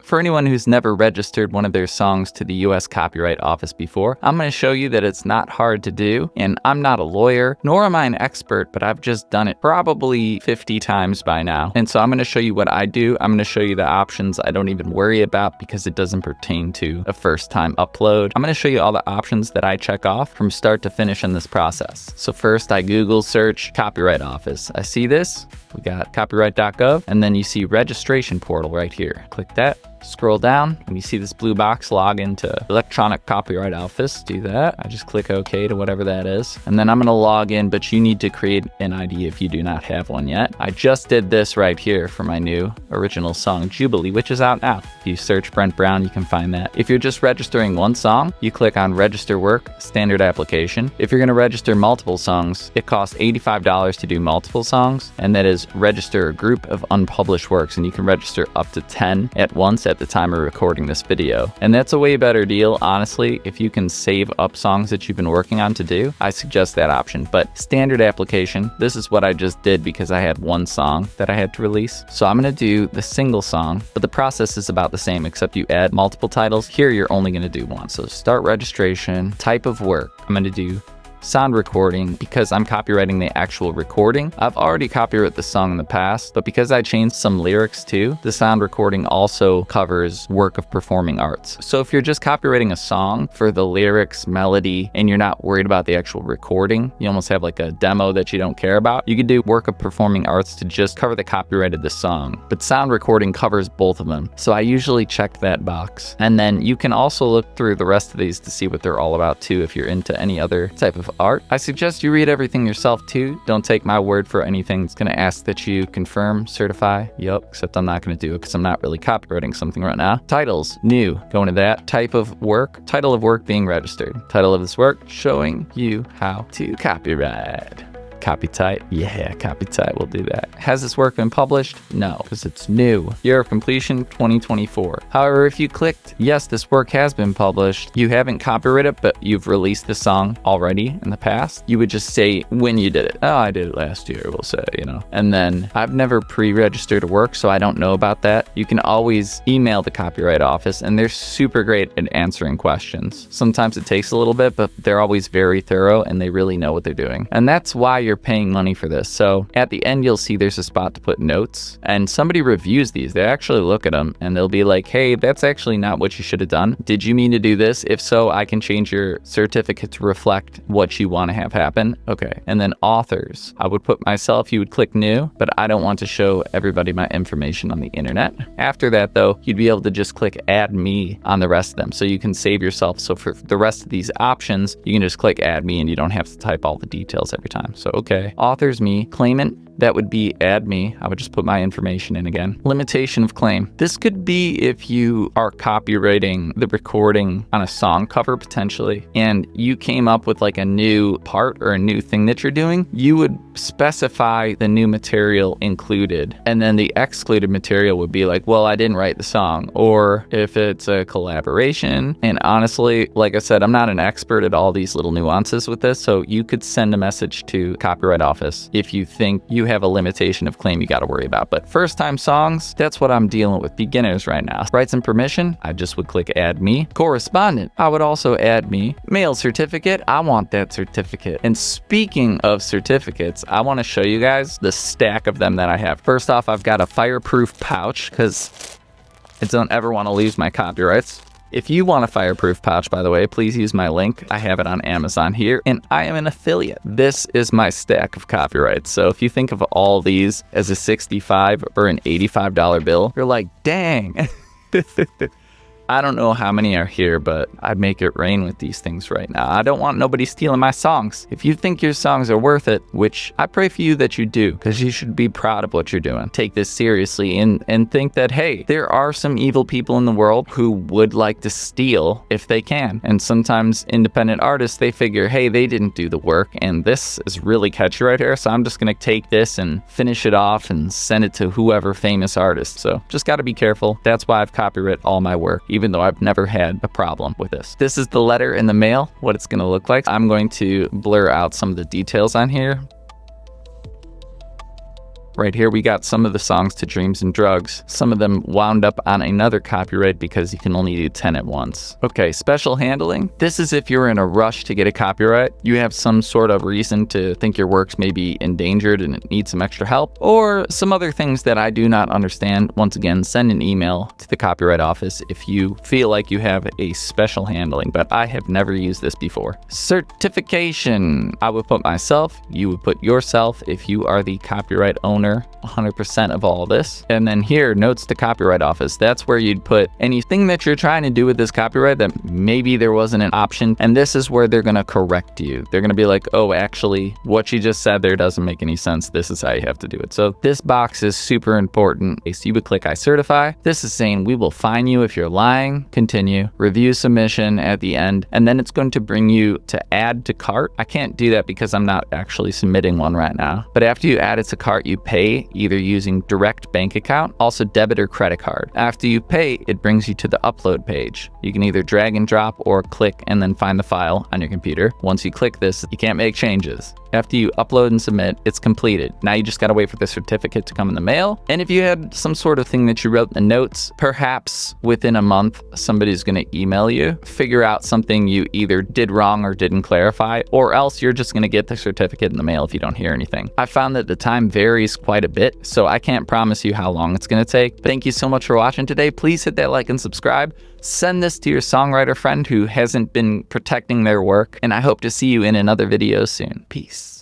For anyone who's never registered one of their songs to the US Copyright Office before, I'm going to show you that it's not hard to do, and I'm not a lawyer, nor am I an expert, but I've just done it probably 50 times by now. And so I'm going to show you what I do. I'm going to show you the options I don't even worry about because it doesn't pertain to a first-time upload. I'm going to show you all the options that I check off from start to finish in this process. So first, I Google search Copyright Office. I see this. We got copyright.gov, and then you see registration portal right here. Click that. Scroll down and you see this blue box, log into Electronic Copyright Office. Do that. I just click OK to whatever that is. And then I'm going to log in, but you need to create an ID if you do not have one yet. I just did this right here for my new original song, Jubilee, which is out now. If you search Brent Brown, you can find that. If you're just registering one song, you click on Register Work, Standard Application. If you're going to register multiple songs, it costs $85 to do multiple songs, and that is register a group of unpublished works, and you can register up to 10 at once at the time of recording this video. And that's a way better deal, honestly. If you can save up songs that you've been working on to do, I suggest that option. But standard application, this is what I just did because I had one song that I had to release. So I'm going to do the single song, but the process is about the same, except you add multiple titles. Here, you're only going to do one. So start registration, type of work. I'm going to do sound recording because I'm copywriting the actual recording. I've already copyrighted the song in the past, but because I changed some lyrics too, the sound recording also covers work of performing arts. So if you're just copywriting a song for the lyrics, melody, and you're not worried about the actual recording, you almost have like a demo that you don't care about, you could do work of performing arts to just cover the copyright of the song. But sound recording covers both of them. So I usually check that box. And then you can also look through the rest of these to see what they're all about too if you're into any other type of art. I suggest you read everything yourself too. Don't take my word for anything. It's going to ask that you confirm, certify. Yep, except I'm not going to do it because I'm not really copywriting something right now. Titles, new, go into that. Type of work, title of work being registered. Title of this work, showing you how to copyright. Copy type, yeah, copy type, we'll do that. Has this work been published? No, because it's new. Year of completion, 2024. However, if you clicked, yes, this work has been published, you haven't copyrighted, but you've released the song already in the past, you would just say when you did it. Oh, I did it last year, we'll say, you know. And then I've never pre-registered a work, so I don't know about that. You can always email the Copyright Office, and they're super great at answering questions. Sometimes it takes a little bit, but they're always very thorough, and they really know what they're doing. And that's why you're paying money for this. So at the end, you'll see there's a spot to put notes, and somebody reviews these. They actually look at them and they'll be like, hey, that's actually not what you should have done. Did you mean to do this? If so, I can change your certificate to reflect what you want to have happen. Okay. And then authors, I would put myself, you would click new, but I don't want to show everybody my information on the internet. After that though, you'd be able to just click add me on the rest of them. So you can save yourself. So for the rest of these options, you can just click add me and you don't have to type all the details every time. So, okay. Authors me, claimant, that would be add me. I would just put my information in again. Limitation of claim. This could be if you are copywriting the recording on a song cover potentially, and you came up with like a new part or a new thing that you're doing, you would specify the new material included. And then the excluded material would be like, well, I didn't write the song. Or if it's a collaboration. And honestly, like I said, I'm not an expert at all these little nuances with this. So you could send a message to Copyright Office if you think you have a limitation of claim you got to worry about. But first time songs, that's what I'm dealing with. Beginners right now. Rights and permission, I just would click add me. Correspondent, I would also add me. Mail certificate, I want that certificate. And speaking of certificates, I want to show you guys the stack of them that I have. First off, I've got a fireproof pouch because I don't ever want to lose my copyrights. If you want a fireproof pouch, by the way, please use my link. I have it on Amazon here, and I am an affiliate. This is my stack of copyrights. So if you think of all these as a $65 or an $85 bill, you're like, dang. I don't know how many are here, but I'd make it rain with these things right now. I don't want nobody stealing my songs. If you think your songs are worth it, which I pray for you that you do, because you should be proud of what you're doing. Take this seriously and think that, hey, there are some evil people in the world who would like to steal if they can. And sometimes independent artists, they figure, hey, they didn't do the work, and this is really catchy right here, so I'm just going to take this and finish it off and send it to whoever famous artist. So just got to be careful. That's why I've copyrighted all my work, even though I've never had a problem with this. This is the letter in the mail, what it's going to look like. I'm going to blur out some of the details on here. Right here we got some of the songs to Dreams and Drugs. Some of them wound up on another copyright because you can only do 10 at once. Okay, special handling. This is if you're in a rush to get a copyright. You have some sort of reason to think your works may be endangered and it needs some extra help, or some other things that I do not understand. Once again, send an email to the Copyright Office if you feel like you have a special handling, but I have never used this before. Certification. I would put myself, you would put yourself if you are the copyright owner, 100% of all this. And then here, notes to Copyright Office. That's where you'd put anything that you're trying to do with this copyright that maybe there wasn't an option. And this is where they're going to correct you. They're going to be like, oh, actually, what you just said there doesn't make any sense. This is how you have to do it. So this box is super important. So you would click I certify. This is saying we will fine you if you're lying. Continue. Review submission at the end. And then it's going to bring you to add to cart. I can't do that because I'm not actually submitting one right now. But after you add it to cart, you pay either using direct bank account, also debit or credit card. After you pay, it brings you to the upload page. You can either drag and drop or click and then find the file on your computer. Once you click this, you can't make changes. After you upload and submit, it's completed. Now you just gotta wait for the certificate to come in the mail. And if you had some sort of thing that you wrote in the notes, perhaps within a month, somebody's gonna email you, figure out something you either did wrong or didn't clarify, or else you're just gonna get the certificate in the mail if you don't hear anything. I found that the time varies quite a bit, so I can't promise you how long it's gonna take. Thank you so much for watching today. Please hit that like and subscribe. Send this to your songwriter friend who hasn't been protecting their work, and I hope to see you in another video soon. Peace.